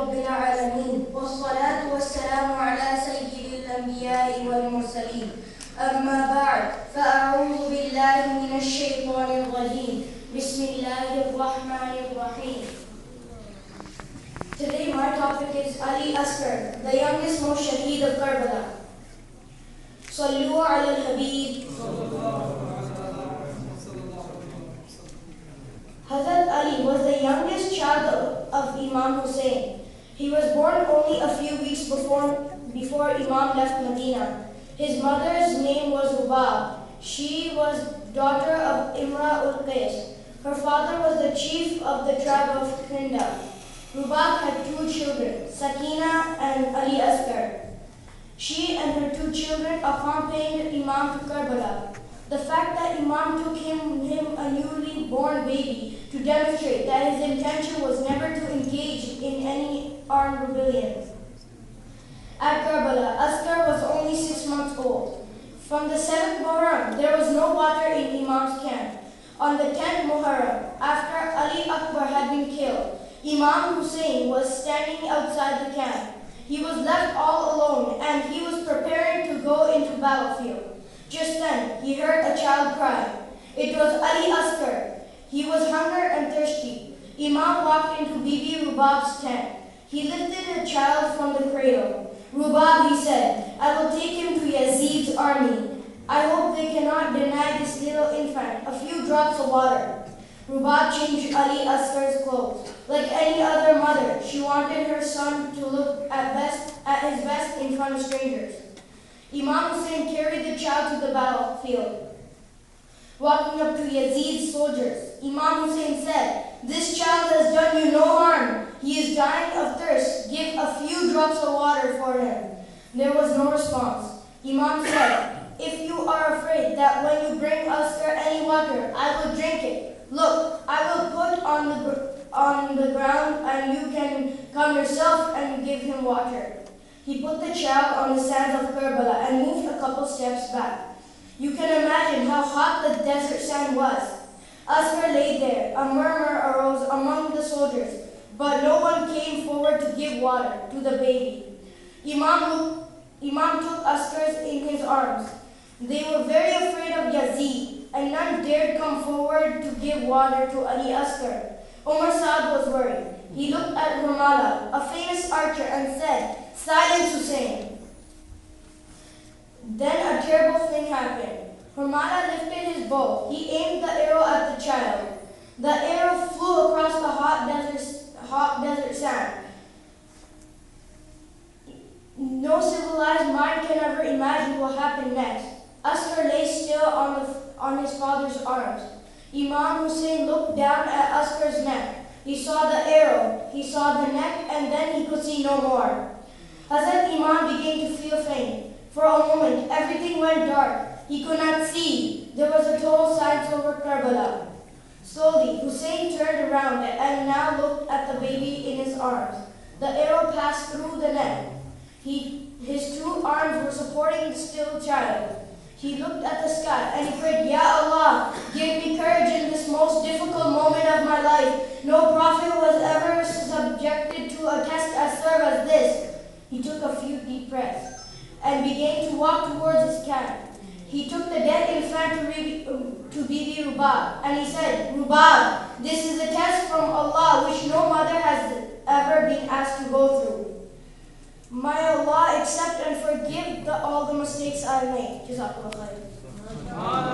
رب العالمين والصلاة والسلام على سيد الأنبياء والمرسلين أما بعد فأعوذ بالله من الشيطان الرجيم بسم الله الرحمن الرحيم. Today my topic is Ali Asghar, the youngest most shaheed of Karbala. Sallu ala al-Habib. Hazrat Ali was the youngest child of Imam Hussain. He was born only a few weeks before Imam left Medina. His mother's name was Rubab. She was daughter of Imra ul-Qais. Her father was the chief of the tribe of Kinda. Rubab had two children, Sakina and Ali Asghar. She and her two children accompanied Imam to Karbala. The fact that Imam took him a newly born baby to demonstrate that his intention was never to engage in any armed rebellion. At Karbala, Asghar was only 6 months old. From the 7th Muharram, there was no water in Imam's camp. On the 10th Muharram, after Ali Akbar had been killed, Imam Hussain was standing outside the camp. He was left all alone and he was preparing to go into battlefield. Just then, he heard a child cry. It was Ali Asghar. He was hungry and thirsty. Imam walked into Bibi Rubab's tent. He lifted the child from the cradle. Rubab, he said, I will take him to Yazid's army. I hope they cannot deny this little infant a few drops of water. Rubab changed Ali Asghar's clothes. Like any other mother, she wanted her son to look at his best in front of strangers. Imam Hussain carried the child to the battlefield. Walking up to Yazid's soldiers, Imam Hussain said, "This child has done you no harm. He is dying of thirst. Give a few drops of water for him." There was no response. Imam said, "If you are afraid that when you bring Asghar any water, I will drink it. Look, I will put on the ground and you can come yourself and give him water." He put the child on the sands of Karbala and moved a couple steps back. You can imagine how hot the desert sand was. Asghar lay there. A murmur arose among the soldiers, but no one came forward to give water to the baby. Imam took Asghar in his arms. They were very afraid of Yazid, and none dared come forward to give water to Ali Asghar. Umar Saad was worried. He looked at Hormala, a famous archer, and said, "Silence, Hussain." Then a terrible thing happened. Hormala lifted his bow. He aimed the arrow at the child. The arrow flew across the hot desert sand. No civilized mind can ever imagine what happened next. Asghar lay still on his father's arms. Imam Hussain looked down at Asghar's neck. He saw the arrow, he saw the neck, and then he could see no more. Hazrat Imam began to feel faint. For a moment, everything went dark. He could not see. There was a total silence over Karbala. Slowly, Hussain turned around and now looked at the baby in his arms. The arrow passed through the neck. His two arms were supporting the still child. He looked at the sky and he prayed, "Ya Allah, give me courage in this most difficult moment of my life. No prophet was ever subjected to a test as severe as this." He took a few deep breaths and began to walk towards his camp. He took the dead infant to Bibi Rubab and he said, "Rubab, this is a test from Allah which no mother has ever been asked to go through. May Allah accept and forgive all the mistakes I made." Jazakallah khair.